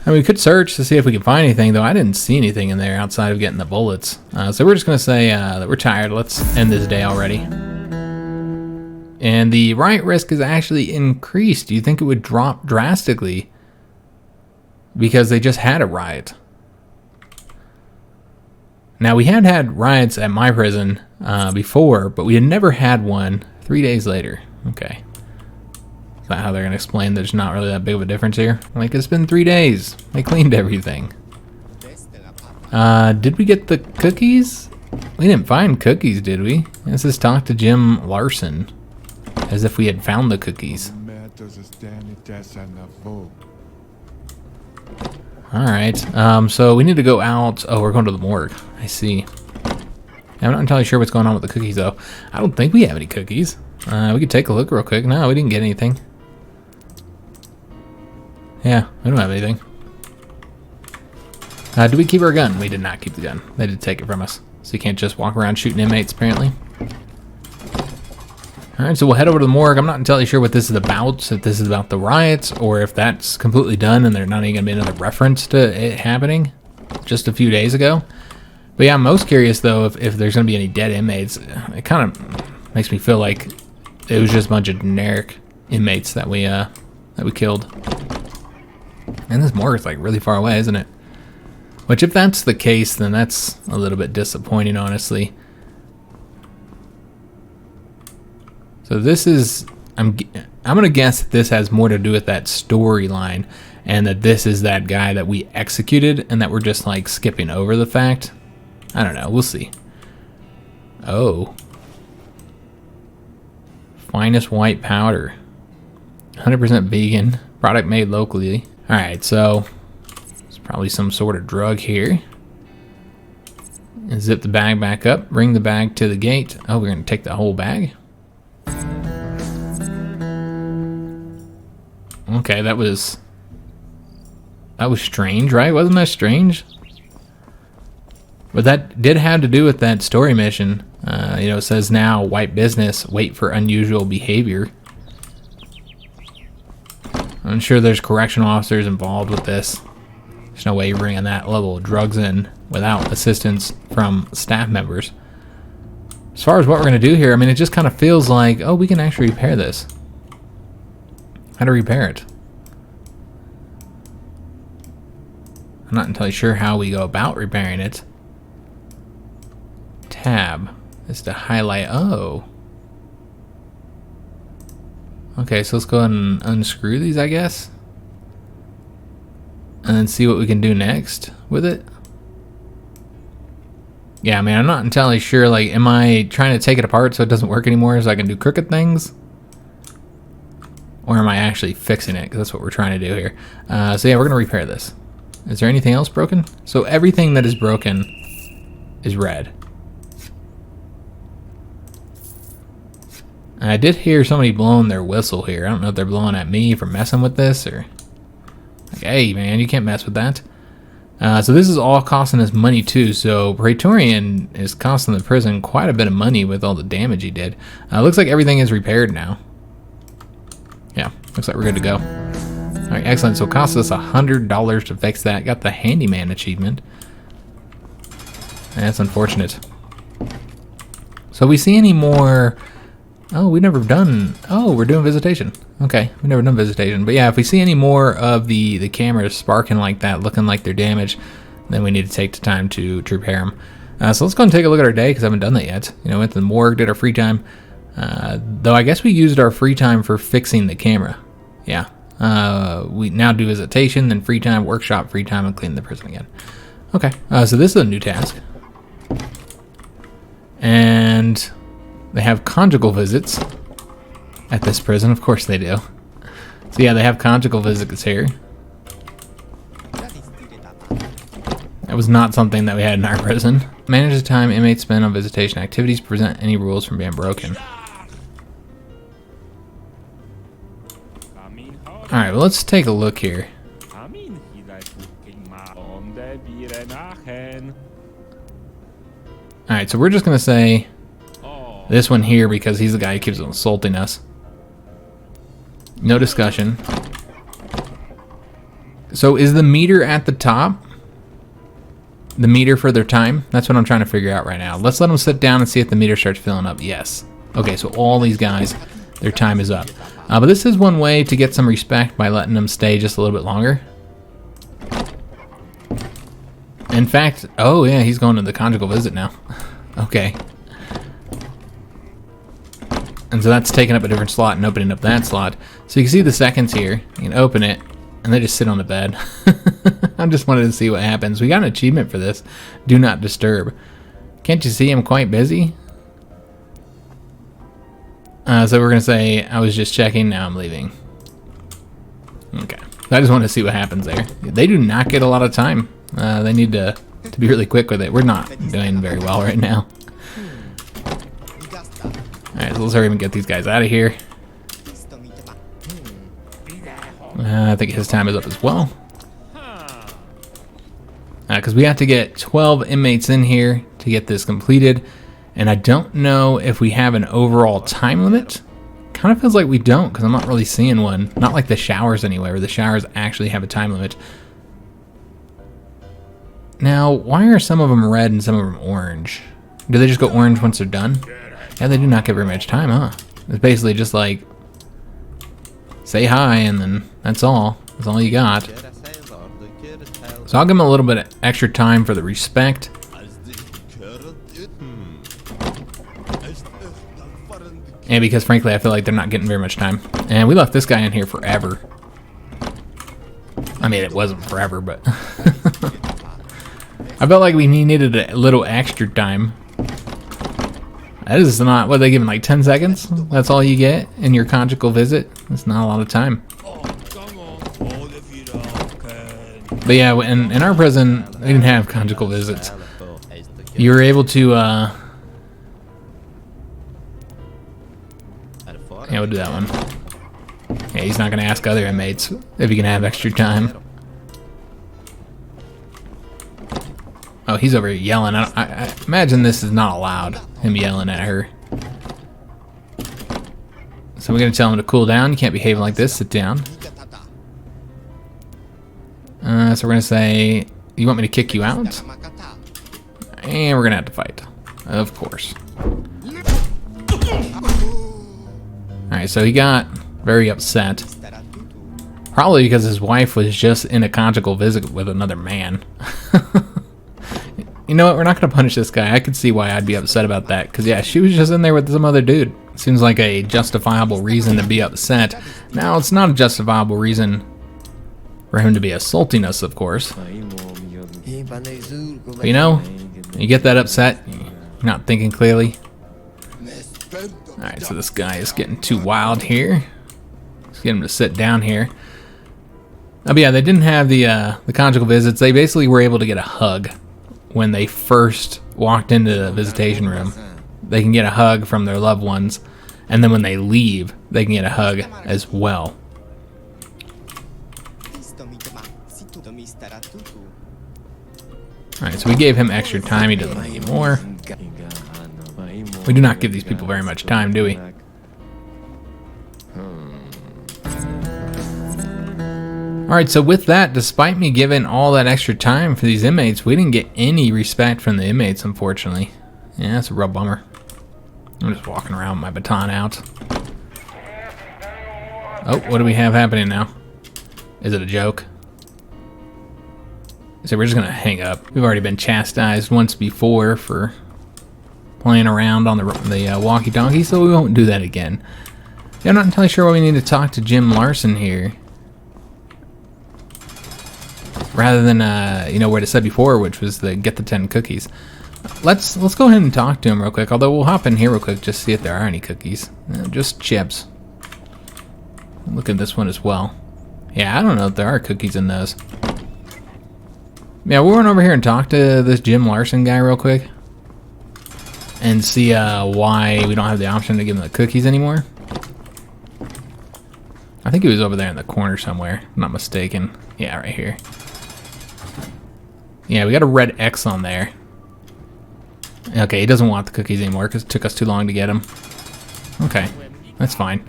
I mean, we could search to see if we can find anything, though I didn't see anything in there outside of getting the bullets. So we're just going to say that we're tired. Let's end this day already. And the riot risk is actually increased. Do you think it would drop drastically because they just had a riot? Now, we had riots at my prison before, but we had never had one 3 days later. Okay. Is that how they're going to explain there's not really that big of a difference here? Like, it's been 3 days. They cleaned everything. Did we get the cookies? We didn't find cookies, did we? Let's just talk to Jim Larson. As if we had found the cookies. Alright, so we need to go out. Oh, we're going to the morgue. I see. I'm not entirely sure what's going on with the cookies, though. I don't think we have any cookies. We could take a look real quick. No, we didn't get anything. Yeah, we don't have anything. Did we keep our gun? We did not keep the gun. They did take it from us. So you can't just walk around shooting inmates, apparently. Alright, so we'll head over to the morgue. I'm not entirely sure what this is about, if this is about the riots, or if that's completely done and there's not even going to be another reference to it happening just a few days ago. But yeah, I'm most curious, though, if there's going to be any dead inmates. It kind of makes me feel like it was just a bunch of generic inmates that we killed. And this morgue is like really far away, isn't it? Which, if that's the case, then that's a little bit disappointing, honestly. So this is, I'm gonna guess that this has more to do with that storyline, and that this is that guy that we executed, and that we're just like skipping over the fact. I don't know. We'll see. Oh. Finest white powder. 100% vegan. Product made locally. Alright, so it's probably some sort of drug here. And zip the bag back up. Bring the bag to the gate. Oh, we're going to take the whole bag? Okay, that was strange, right? Wasn't that strange? But that did have to do with that story mission. You know, it says now, white business, wait for unusual behavior. I'm sure there's correctional officers involved with this. There's no way you're bringing that level of drugs in without assistance from staff members. As far as what we're going to do here, I mean, it just kind of feels like, oh, we can actually repair this. How to repair it? I'm not entirely sure how we go about repairing it. Tab is to highlight. Oh. Okay, so let's go ahead and unscrew these, I guess. And then see what we can do next with it. Yeah, I mean, I'm not entirely sure. Like, am I trying to take it apart so it doesn't work anymore so I can do crooked things? Or am I actually fixing it? Because that's what we're trying to do here. So yeah, we're going to repair this. Is there anything else broken? So everything that is broken is red. I did hear somebody blowing their whistle here. I don't know if they're blowing at me for messing with this or... Like, hey, man, you can't mess with that. So this is all costing us money, too. So Praetorian is costing the prison quite a bit of money with all the damage he did. Looks like everything is repaired now. Yeah, looks like we're good to go. All right, excellent. So it cost us $100 to fix that. Got the handyman achievement. That's unfortunate. So we see any more... Oh, we've never done... Oh, we're doing visitation. Okay, we've never done visitation. But yeah, if we see any more of the cameras sparking like that, looking like they're damaged, then we need to take the time to repair them. So let's go and take a look at our day, because I haven't done that yet. You know, went to the morgue, did our free time. Though I guess we used our free time for fixing the camera. Yeah. We now do visitation, then free time, workshop, free time, and clean the prison again. Okay, so this is a new task. And... they have conjugal visits at this prison. Of course they do. So yeah, they have conjugal visits here. That was not something that we had in our prison. Manage the time inmates spend on visitation activities. Prevent any rules from being broken. Alright, well, let's take a look here. Alright, so we're just going to say... this one here, because he's the guy who keeps insulting us. No discussion. So is the meter at the top? The meter for their time? That's what I'm trying to figure out right now. Let's let them sit down and see if the meter starts filling up. Yes. Okay, so all these guys, their time is up. But this is one way to get some respect by letting them stay just a little bit longer. In fact, oh yeah, he's going to the conjugal visit now. Okay. And so that's taking up a different slot and opening up that slot. So you can see the seconds here. You can open it, and they just sit on the bed. I just wanted to see what happens. We got an achievement for this. Do not disturb. Can't you see I'm quite busy? So we're going to say, I was just checking, now I'm leaving. Okay. So I just want to see what happens there. They do not get a lot of time. They need to be really quick with it. We're not doing very well right now. Alright, so let's hurry and get these guys out of here. I think his time is up as well. because we have to get 12 inmates in here to get this completed, and I don't know if we have an overall time limit. Kind of feels like we don't, because I'm not really seeing one. Not like the showers anyway, where the showers actually have a time limit. Now, why are some of them red and some of them orange? Do they just go orange once they're done? Yeah, they do not get very much time, huh? It's basically just like, say hi, and then that's all. That's all you got. So I'll give them a little bit of extra time for the respect. And because, frankly, I feel like they're not getting very much time. And we left this guy in here forever. I mean, it wasn't forever, but... I felt like we needed a little extra time. That is not... What, are they giving, like 10 seconds? That's all you get in your conjugal visit? That's not a lot of time. But yeah, in our prison, we didn't have conjugal visits. You were able to... Yeah, we'll do that one. Yeah, he's not going to ask other inmates if he can have extra time. Oh, he's over here yelling. I imagine this is not allowed, him yelling at her. So we're going to tell him to cool down. You can't behave like this. Sit down. So we're going to say, you want me to kick you out? And we're going to have to fight. Of course. Alright, so he got very upset. Probably because his wife was just in a conjugal visit with another man. You know what, we're not going to punish this guy. I could see why I'd be upset about that. Because, yeah, she was just in there with some other dude. Seems like a justifiable reason to be upset. Now, it's not a justifiable reason for him to be assaulting us, of course. But, you know, you get that upset, you're not thinking clearly. Alright, so this guy is getting too wild here. Let's get him to sit down here. Oh, but yeah, they didn't have the conjugal visits. They basically were able to get a hug when they first walked into the visitation room. They can get a hug from their loved ones, and then when they leave, they can get a hug as well. Alright, so we gave him extra time. He doesn't need more. We do not give these people very much time, do we? Alright, so with that, despite me giving all that extra time for these inmates, we didn't get any respect from the inmates, unfortunately. Yeah, that's a real bummer. I'm just walking around with my baton out. Oh, what do we have happening now? Is it a joke? So we're just going to hang up. We've already been chastised once before for playing around on the walkie-talkie, so we won't do that again. Yeah, I'm not entirely sure why we need to talk to Jim Larson here. Rather than, you know, what it said before, which was the get the 10 cookies. Let's go ahead and talk to him real quick, although we'll hop in here real quick just to see if there are any cookies. Just chips. Look at this one as well. Yeah, I don't know if there are cookies in those. Yeah, we'll run over here and talk to this Jim Larson guy real quick. And see why we don't have the option to give him the cookies anymore. I think he was over there in the corner somewhere, if I'm not mistaken. Yeah, right here. Yeah, we got a red X on there. Okay, he doesn't want the cookies anymore because it took us too long to get them. Okay, that's fine.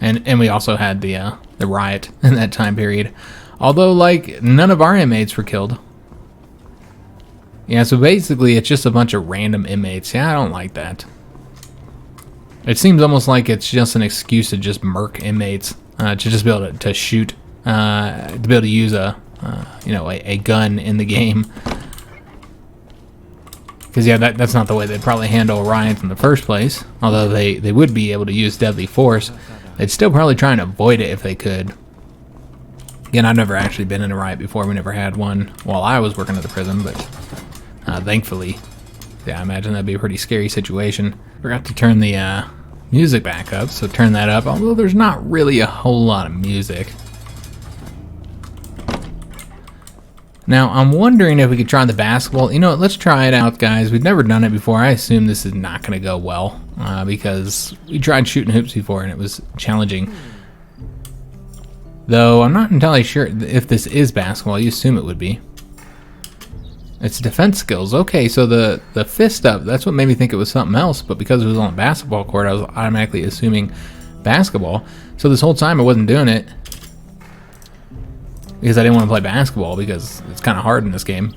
And we also had the riot in that time period. Although, like, none of our inmates were killed. Yeah, so basically it's just a bunch of random inmates. Yeah, I don't like that. It seems almost like it's just an excuse to just murk inmates, to just be able to shoot, to be able to use a gun in the game. Because yeah, that's not the way they'd probably handle a riot in the first place. Although they would be able to use deadly force, they'd still probably try and avoid it if they could. Again, I've never actually been in a riot before. We never had one while I was working at the prison, but thankfully, yeah, I imagine that'd be a pretty scary situation. Forgot to turn the music back up, so turn that up, although there's not really a whole lot of music. Now, I'm wondering if we could try the basketball. You know what, let's try it out, guys. We've never done it before. I assume this is not going to go well, because we tried shooting hoops before and it was challenging. Though, I'm not entirely sure if this is basketball. You assume it would be. It's defense skills. Okay, so the fist up, that's what made me think it was something else, but because it was on a basketball court, I was automatically assuming basketball. So this whole time I wasn't doing it because I didn't want to play basketball because it's kind of hard in this game.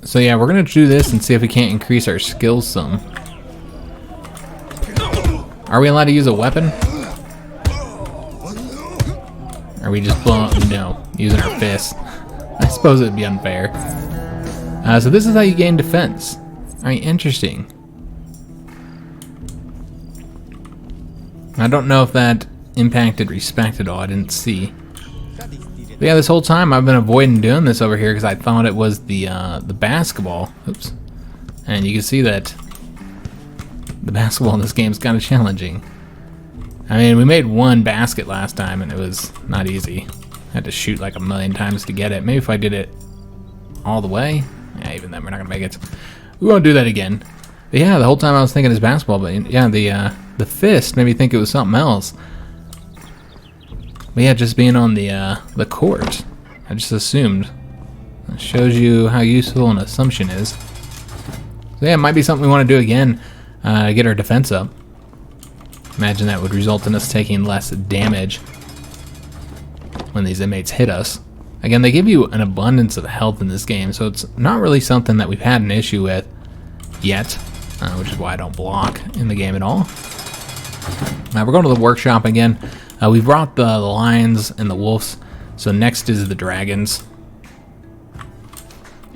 So yeah, we're going to do this and see if we can't increase our skills some. Are we allowed to use a weapon? Are we just using our fists? I suppose it'd be unfair. So this is how you gain defense. Alright, interesting. I don't know if that impacted respect at all. I didn't see. But yeah, this whole time I've been avoiding doing this over here because I thought it was the basketball. Oops. And you can see that the basketball in this game is kind of challenging. I mean, we made one basket last time and it was not easy. I had to shoot like 1,000,000 times to get it. Maybe if I did it all the way, yeah, even then we're not gonna make it. We won't do that again. But yeah, the whole time I was thinking it's basketball, but yeah, the fist made me think it was something else. But yeah, just being on the court, I just assumed. It shows you how useful an assumption is. So yeah, it might be something we want to do again to get our defense up. Imagine that would result in us taking less damage when these inmates hit us. Again, they give you an abundance of health in this game, so it's not really something that we've had an issue with yet, which is why I don't block in the game at all. Now we're going to the workshop again. We brought the lions and the wolves, so next is the dragons.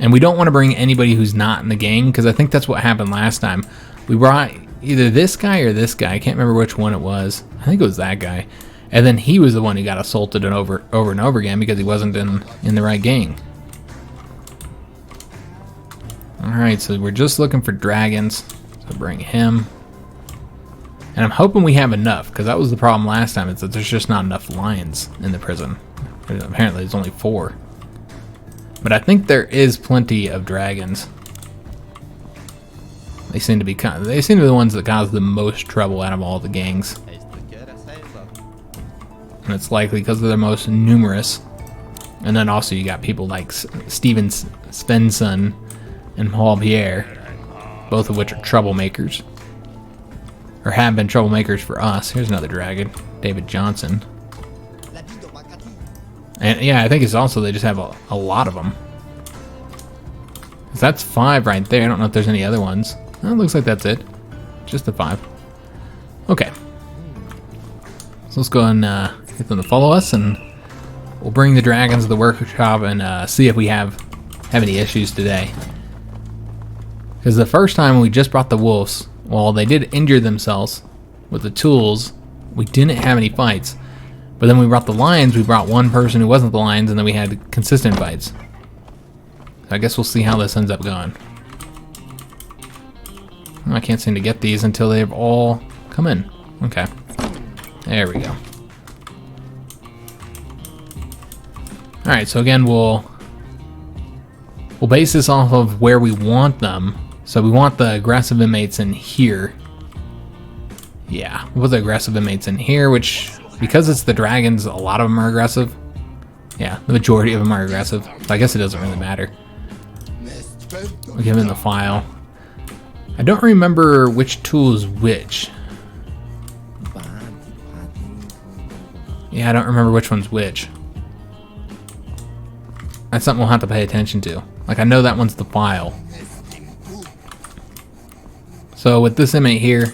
And we don't want to bring anybody who's not in the gang, because I think that's what happened last time. We brought either this guy or this guy. I can't remember which one it was. I think it was that guy. And then he was the one who got assaulted and over and over again because he wasn't in the right gang. Alright, so we're just looking for dragons. So bring him. And I'm hoping we have enough, because that was the problem last time, is that there's just not enough lions in the prison. Apparently there's only 4. But I think there is plenty of dragons. They seem to be the ones that cause the most trouble out of all the gangs. And it's likely because they're the most numerous. And then also you got people like Steven Svensson and Paul Pierre, both of which are troublemakers. Or have been troublemakers for us. Here's another dragon, David Johnson. And yeah, I think it's also they just have a lot of them. That's 5 right there. I don't know if there's any other ones. Oh, it looks like that's it. Just the 5. Okay. So let's go and get them to follow us, and we'll bring the dragons to the workshop and see if we have any issues today. Because the first time we just brought the wolves, while they did injure themselves with the tools, we didn't have any fights. But then we brought the lions, we brought one person who wasn't the lions, and then we had consistent fights. So I guess we'll see how this ends up going. I can't seem to get these until they've all come in. Okay. There we go. Alright, so again, we'll base this off of where we want them. So we want the aggressive inmates in here. Yeah, we'll put the aggressive inmates in here, which, because it's the dragons, a lot of them are aggressive. Yeah, the majority of them are aggressive. So I guess it doesn't really matter. We'll give them the file. I don't remember which tool is which. Yeah, I don't remember which one's which. That's something we'll have to pay attention to. Like, I know that one's the file. So with this inmate here,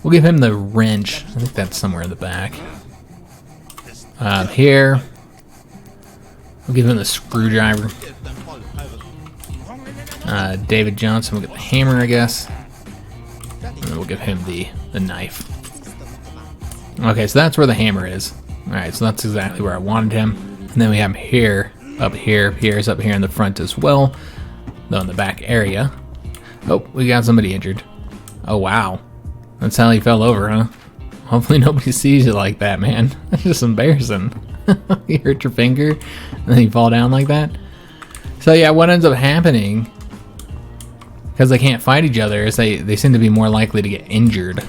we'll give him the wrench. I think that's somewhere in the back. Here, we'll give him the screwdriver. David Johnson will get the hammer, I guess. And then we'll give him the knife. Okay, so that's where the hammer is. Alright, so that's exactly where I wanted him. And then we have him here, up here, Pierre's up here in the front as well, though in the back area. Oh, we got somebody injured. Oh, wow. That's how he fell over, huh? Hopefully nobody sees you like that, man. That's just embarrassing. You hurt your finger, and then you fall down like that. So yeah, what ends up happening, because they can't fight each other, is they seem to be more likely to get injured.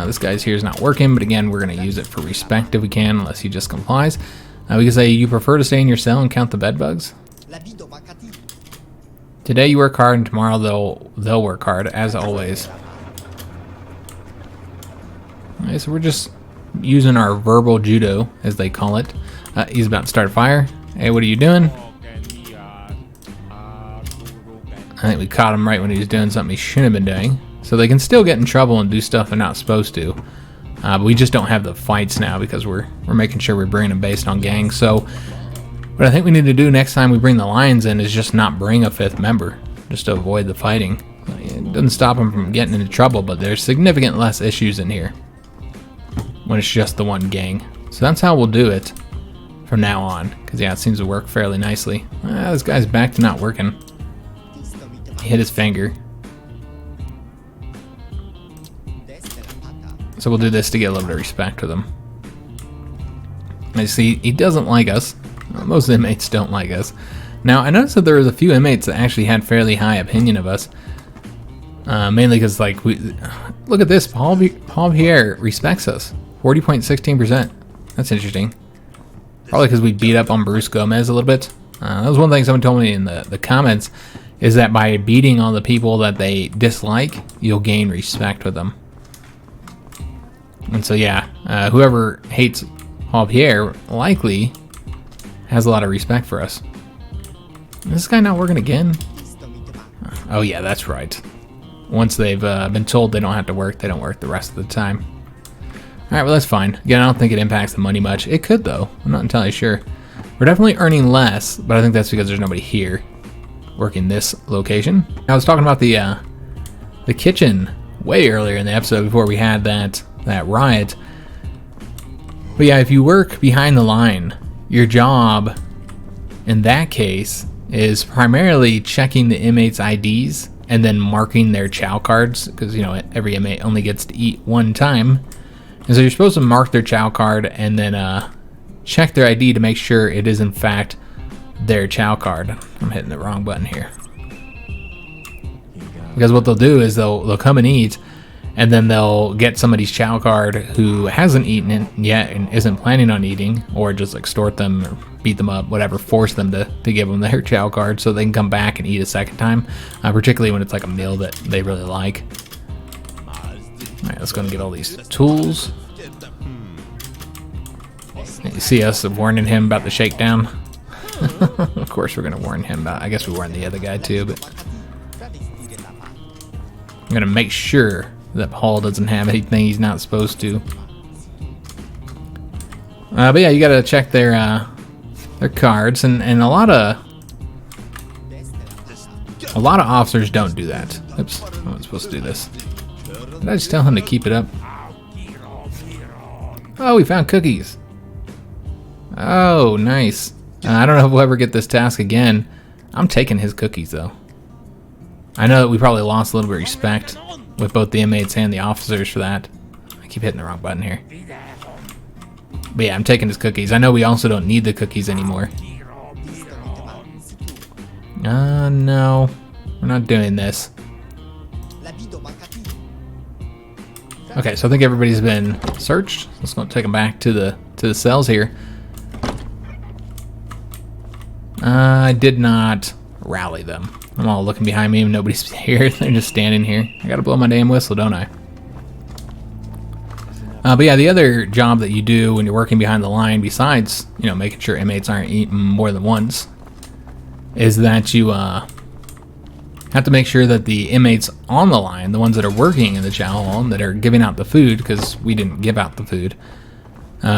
This guy's here is not working, but again, we're going to use it for respect if we can, unless he just complies. We can say, you prefer to stay in your cell and count the bed bugs? Today you work hard, and tomorrow they'll work hard, as always. Okay, so we're just using our verbal judo, as they call it. He's about to start a fire. Hey, what are you doing? I think we caught him right when he was doing something he shouldn't have been doing. So they can still get in trouble and do stuff they're not supposed to. But we just don't have the fights now because we're making sure we're bringing them based on gangs. So what I think we need to do next time we bring the lions in is just not bring a 5th member, just to avoid the fighting. It doesn't stop them from getting into trouble, but there's significant less issues in here when it's just the one gang. So that's how we'll do it from now on. Because yeah, it seems to work fairly nicely. This guy's back to not working. He hit his finger. So we'll do this to get a little bit of respect with him. I see he doesn't like us. Most inmates don't like us. Now I noticed that there was a few inmates that actually had fairly high opinion of us. Mainly because like look at this, Paul Pierre respects us. 40.16%. That's interesting. Probably because we beat up on Bruce Gomez a little bit. That was one thing someone told me in the comments, is that by beating on the people that they dislike, you'll gain respect with them. And so yeah, whoever hates Paul Pierre likely has a lot of respect for us. Is this guy not working again? Oh yeah, that's right. Once they've been told they don't have to work, they don't work the rest of the time. Alright, well that's fine. Again, I don't think it impacts the money much. It could though, I'm not entirely sure. We're definitely earning less, but I think that's because there's nobody here working this location. I was talking about the kitchen way earlier in the episode before we had that riot. But yeah, if you work behind the line, your job in that case is primarily checking the inmates' IDs and then marking their chow cards, because you know every inmate only gets to eat one time. And so you're supposed to mark their chow card and then check their ID to make sure it is in fact their chow card. I'm hitting the wrong button here. Because what they'll do is they'll come and eat, and then they'll get somebody's chow card who hasn't eaten it yet and isn't planning on eating, or just extort them or beat them up, whatever, force them to give them their chow card so they can come back and eat a second time, particularly when it's like a meal that they really like. Alright, let's go and get all these tools. You see us warning him about the shakedown? Of course we're going to warn him about, I guess we warned the other guy too, but I'm going to make sure that Paul doesn't have anything he's not supposed to. But yeah, you got to check their cards, and a lot of officers don't do that. Oops, I wasn't supposed to do this. Did I just tell him to keep it up? Oh, we found cookies. Oh, nice. I don't know if we'll ever get this task again. I'm taking his cookies, though. I know that we probably lost a little bit of respect with both the inmates and the officers for that. I keep hitting the wrong button here. But yeah, I'm taking his cookies. I know we also don't need the cookies anymore. No. We're not doing this. Okay, so I think everybody's been searched. Let's go take them back to the cells here. I did not rally them. I'm all looking behind me and nobody's here. They're just standing here. I gotta blow my damn whistle, don't I? But yeah, the other job that you do when you're working behind the line, besides, you know, making sure inmates aren't eaten more than once, is that you have to make sure that the inmates on the line, the ones that are working in the chow hall and that are giving out the food, because we didn't give out the food,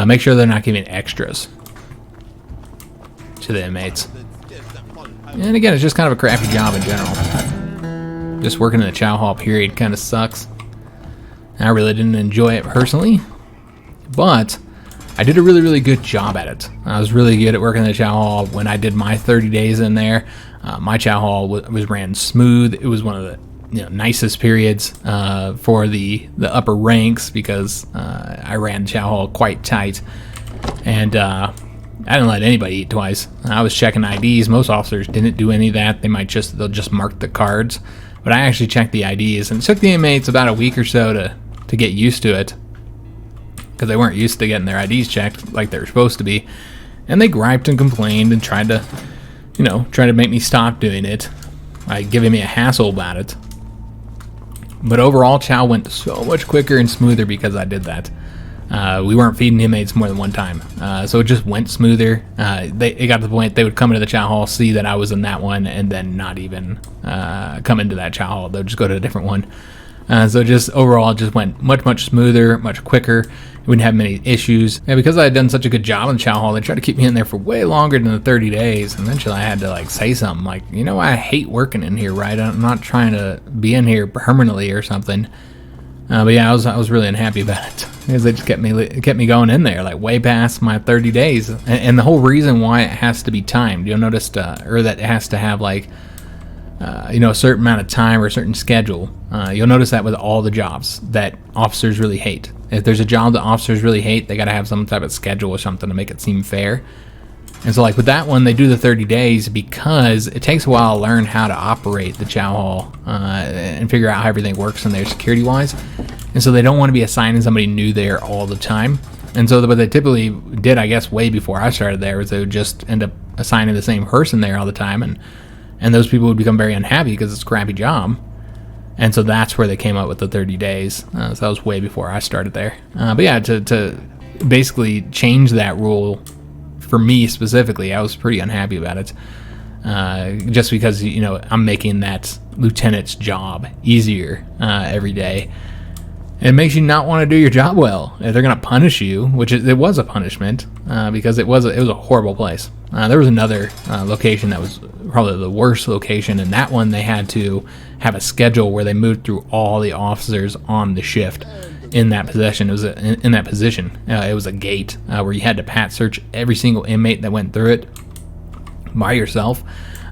make sure they're not giving extras to the inmates. And again, it's just kind of a crappy job in general. Just working in the chow hall period kind of sucks. I really didn't enjoy it personally, but I did a really, really good job at it. I was really good at working in the chow hall when I did my 30 days in there. My chow hall was ran smooth. It was one of the nicest periods for the upper ranks, because I ran the chow hall quite tight, and I didn't let anybody eat twice. I was checking IDs. Most officers didn't do any of that. They'll just mark the cards, but I actually checked the IDs, and it took the inmates about a week or so to get used to it, because they weren't used to getting their IDs checked like they were supposed to be. And they griped and complained and tried to make me stop doing it, like giving me a hassle about it. But overall, chow went so much quicker and smoother because I did that. We weren't feeding inmates more than one time, so it just went smoother. It got to the point they would come into the chow hall, see that I was in that one, and then not even come into that chow hall. They'll just go to a different one. So just overall, it just went much smoother, much quicker. We wouldn't have many issues. And because I had done such a good job in chow hall, they tried to keep me in there for way longer than the 30 days. And eventually I had to like say something like, you know, I hate working in here, right? I'm not trying to be in here permanently or something. But yeah, I was really unhappy about it because they just kept me going in there like way past my 30 days. And the whole reason why it has to be timed, you'll notice, or that it has to have like, a certain amount of time or a certain schedule. You'll notice that with all the jobs that officers really hate. If there's a job that officers really hate, they got to have some type of schedule or something to make it seem fair. And so like with that one, they do the 30 days because it takes a while to learn how to operate the chow hall and figure out how everything works in there security wise. And so they don't want to be assigning somebody new there all the time. And so what they typically did, I guess, way before I started there, was they would just end up assigning the same person there all the time. And those people would become very unhappy because it's a crappy job. And so that's where they came up with the 30 days. So that was way before I started there. But yeah, to basically change that rule for me specifically, I was pretty unhappy about it. Just because, I'm making that lieutenant's job easier every day. It makes you not want to do your job well. If they're going to punish you, which it was a punishment, because it was a horrible place. There was another location that was probably the worst location, and that one they had to have a schedule where they moved through all the officers on the shift in that position. It was in that position. It was a gate where you had to pat search every single inmate that went through it by yourself.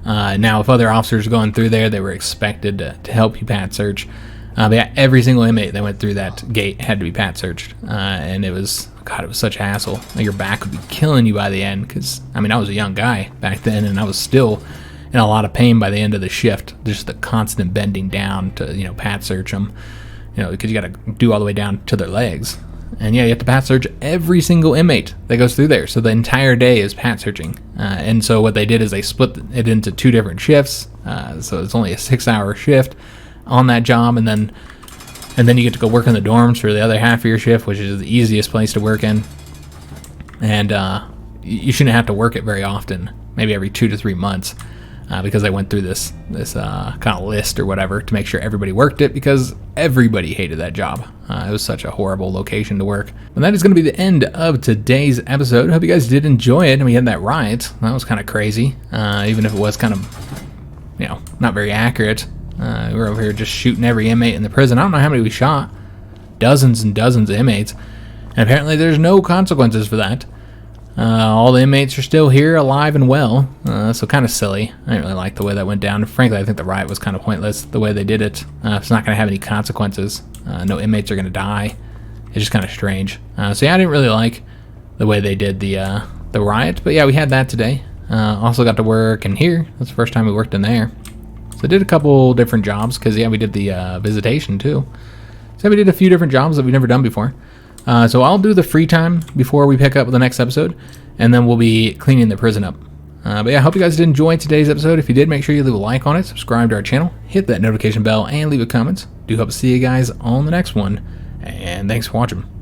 Now, if other officers going through there, they were expected to help you pat search. But yeah, every single inmate that went through that gate had to be pat searched, and it was such a hassle. Your back would be killing you by the end, because I was a young guy back then, and I was still in a lot of pain by the end of the shift. Just the constant bending down to pat search them, because you got to do all the way down to their legs. And yeah, you have to pat search every single inmate that goes through there. So the entire day is pat searching. And so what they did is they split it into 2 different shifts. So it's only a 6-hour shift on that job, and then you get to go work in the dorms for the other half of your shift, which is the easiest place to work in. And you shouldn't have to work it very often, maybe every 2 to 3 months, because they went through this kind of list or whatever to make sure everybody worked it, because everybody hated that job. It was such a horrible location to work. And that is going to be the end of today's episode. Hope you guys did enjoy it. And we had that riot. That was kind of crazy, even if it was kind of, not very accurate. We were over here just shooting every inmate in the prison. I don't know how many we shot. Dozens and dozens of inmates. And apparently there's no consequences for that. All the inmates are still here, alive and well. So kind of silly. I didn't really like the way that went down. Frankly, I think the riot was kind of pointless, the way they did it. It's not going to have any consequences. No inmates are going to die. It's just kind of strange. So yeah, I didn't really like the way they did the riot. But yeah, we had that today. Also got to work in here. That's the first time we worked in there. So I did a couple different jobs, because yeah, we did the visitation too. So we did a few different jobs that we've never done before. So I'll do the free time before we pick up with the next episode, and then we'll be cleaning the prison up. But yeah, I hope you guys did enjoy today's episode. If you did, make sure you leave a like on it, subscribe to our channel, hit that notification bell, and leave a comment. Do hope to see you guys on the next one, and thanks for watching.